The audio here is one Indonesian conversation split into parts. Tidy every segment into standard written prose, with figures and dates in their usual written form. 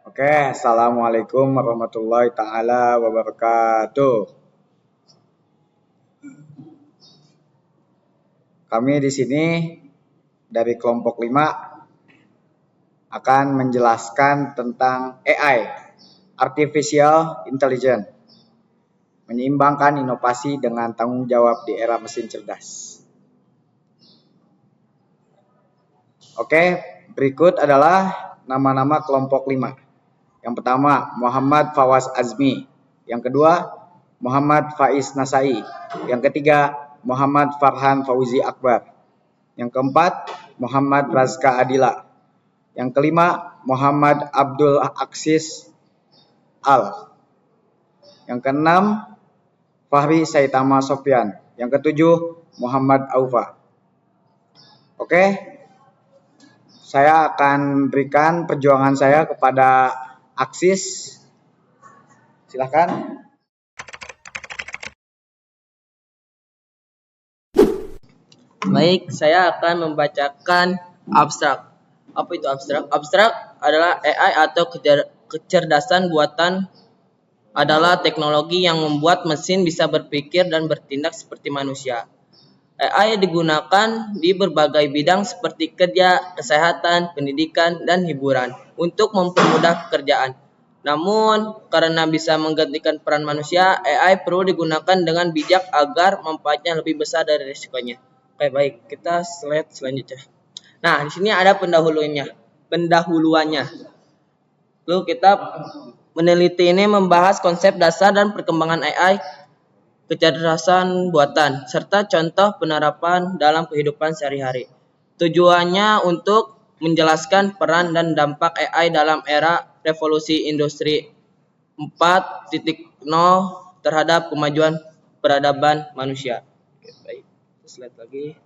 Oke, assalamualaikum warahmatullahi taala wabarakatuh. Kami di sini dari kelompok 5 akan menjelaskan tentang AI, Artificial Intelligence, menyeimbangkan inovasi dengan tanggung jawab di era mesin cerdas. Oke, berikut adalah nama-nama kelompok 5. Yang pertama, Muhammad Fawaz Azmi. Yang kedua, Muhammad Faiz Nasai. Yang ketiga, Muhammad Farhan Fauzi Akbar. Yang keempat, Muhammad Razka Adila. Yang kelima, Muhammad Abdul Aksis Al. Yang keenam, Fahri Saitama Sofyan. Yang ketujuh, Muhammad Aufa. Oke, saya akan berikan perjuangan saya kepada Aksis. Silakan. Baik, saya akan membacakan abstrak. Apa itu abstrak? Abstrak adalah AI atau kecerdasan buatan adalah teknologi yang membuat mesin bisa berpikir dan bertindak seperti manusia. AI digunakan di berbagai bidang seperti kerja, kesehatan, pendidikan, dan hiburan untuk mempermudah pekerjaan. Namun, karena bisa menggantikan peran manusia, AI perlu digunakan dengan bijak agar manfaatnya lebih besar dari risikonya. Oke, baik, kita slide selanjutnya. Nah, di sini ada pendahuluannya. Lalu kita meneliti ini membahas konsep dasar dan perkembangan AI, kecerdasan buatan, serta contoh penerapan dalam kehidupan sehari-hari. Tujuannya untuk menjelaskan peran dan dampak AI dalam era revolusi industri 4.0 terhadap kemajuan peradaban manusia. Oke, baik. Slide lagi.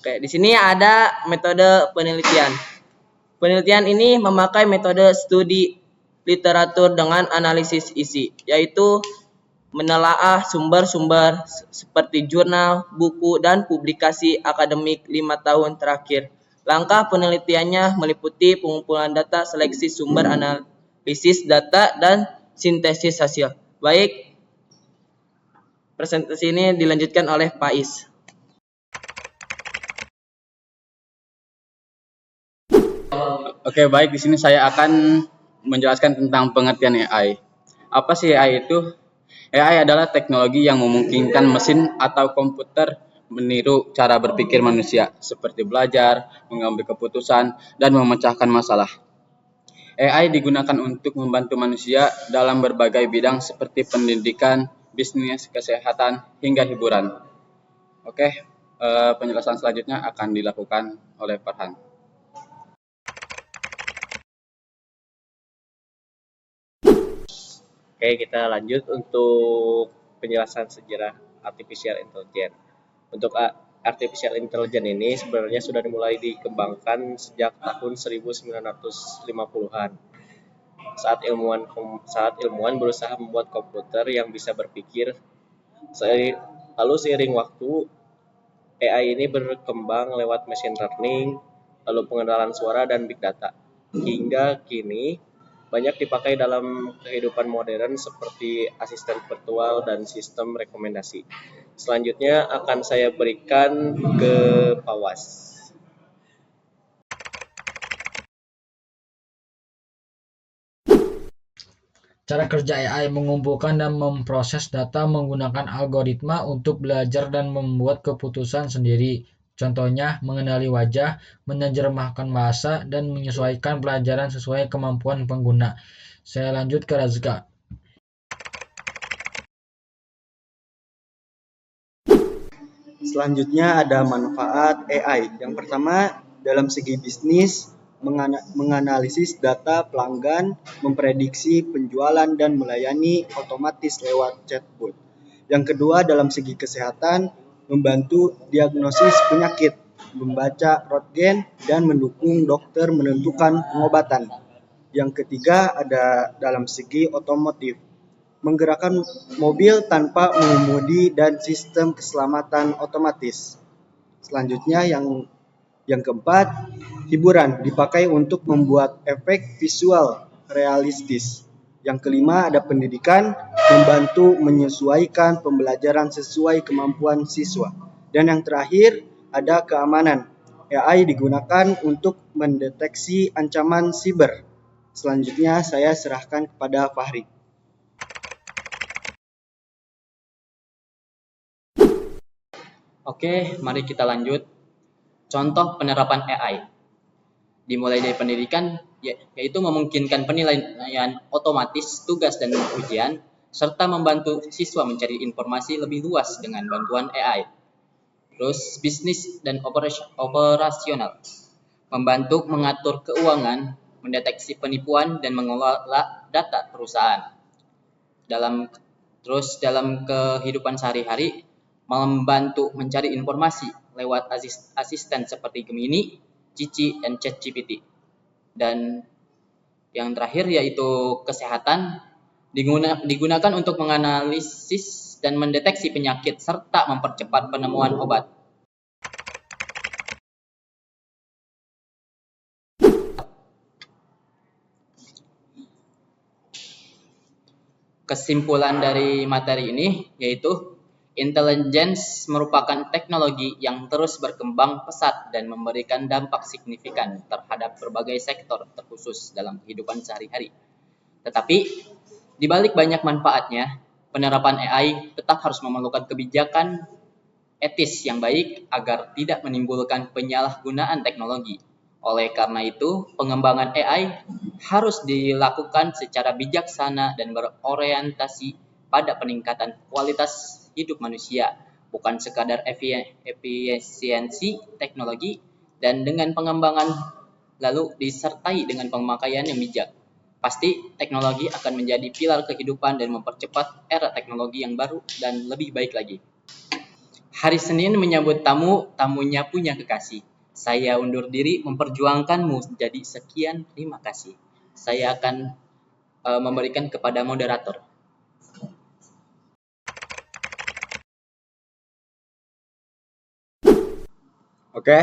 Oke, di sini ada metode penelitian. Penelitian ini memakai metode studi literatur dengan analisis isi, yaitu menelaah sumber-sumber seperti jurnal, buku, dan publikasi akademik 5 tahun terakhir. Langkah penelitiannya meliputi pengumpulan data, seleksi sumber, analisis data, dan sintesis hasil. Baik, presentasi ini dilanjutkan oleh Faiz. Oke, baik. Di sini saya akan menjelaskan tentang pengertian AI. Apa sih AI itu? AI adalah teknologi yang memungkinkan mesin atau komputer meniru cara berpikir manusia, seperti belajar, mengambil keputusan, dan memecahkan masalah. AI digunakan untuk membantu manusia dalam berbagai bidang seperti pendidikan, bisnis, kesehatan, hingga hiburan. Oke, penjelasan selanjutnya akan dilakukan oleh Farhan. Oke, kita lanjut untuk penjelasan sejarah artificial intelligence. Untuk artificial intelligence ini sebenarnya sudah dimulai dikembangkan sejak tahun 1950-an. Saat ilmuwan berusaha membuat komputer yang bisa berpikir. Lalu seiring waktu, AI ini berkembang lewat machine learning, lalu pengenalan suara dan big data. Hingga kini banyak dipakai dalam kehidupan modern seperti asisten virtual dan sistem rekomendasi. Selanjutnya akan saya berikan ke Pawas. Cara kerja AI mengumpulkan dan memproses data menggunakan algoritma untuk belajar dan membuat keputusan sendiri. Contohnya, mengenali wajah, menerjemahkan bahasa, dan menyesuaikan pelajaran sesuai kemampuan pengguna. Saya lanjut ke Razka. Selanjutnya ada manfaat AI. Yang pertama, dalam segi bisnis, menganalisis data pelanggan, memprediksi penjualan dan melayani otomatis lewat chatbot. Yang kedua, dalam segi kesehatan, membantu diagnosis penyakit, membaca röntgen dan mendukung dokter menentukan pengobatan. Yang ketiga, ada dalam segi otomotif, menggerakkan mobil tanpa mengemudi dan sistem keselamatan otomatis. Selanjutnya yang keempat, hiburan dipakai untuk membuat efek visual realistis. Yang kelima ada pendidikan, membantu menyesuaikan pembelajaran sesuai kemampuan siswa. Dan yang terakhir ada keamanan. AI digunakan untuk mendeteksi ancaman siber. Selanjutnya saya serahkan kepada Fahri. Oke, mari kita lanjut. Contoh penerapan AI. Dimulai dari pendidikan, yaitu memungkinkan penilaian otomatis tugas dan ujian, serta membantu siswa mencari informasi lebih luas dengan bantuan AI. Terus bisnis dan operasional, membantu mengatur keuangan, mendeteksi penipuan, dan mengelola data perusahaan. Dalam kehidupan sehari-hari, membantu mencari informasi lewat asisten seperti Gemini, Cici, dan ChatGPT. Dan yang terakhir yaitu kesehatan, digunakan untuk menganalisis dan mendeteksi penyakit serta mempercepat penemuan obat. Kesimpulan dari materi ini yaitu intelligence merupakan teknologi yang terus berkembang pesat dan memberikan dampak signifikan terhadap berbagai sektor terkhusus dalam kehidupan sehari-hari. Tetapi, di balik banyak manfaatnya, penerapan AI tetap harus memerlukan kebijakan etis yang baik agar tidak menimbulkan penyalahgunaan teknologi. Oleh karena itu, pengembangan AI harus dilakukan secara bijaksana dan berorientasi pada peningkatan kualitas hidup manusia, bukan sekadar efisiensi teknologi, dan dengan pengembangan lalu disertai dengan pemakaian yang bijak. Pasti teknologi akan menjadi pilar kehidupan dan mempercepat era teknologi yang baru dan lebih baik lagi. Hari Senin menyambut tamunya punya kekasih. Saya undur diri memperjuangkanmu. Jadi sekian, terima kasih. Saya akan memberikan kepada moderator. Oke,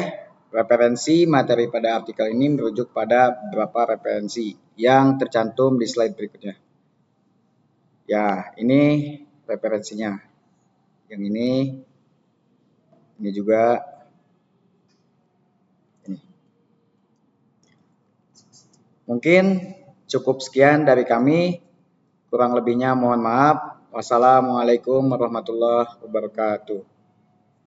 referensi materi pada artikel ini merujuk pada beberapa referensi yang tercantum di slide berikutnya. Ya, ini referensinya. Yang ini juga ini. Mungkin cukup sekian dari kami. Kurang lebihnya mohon maaf. Wassalamualaikum warahmatullahi wabarakatuh.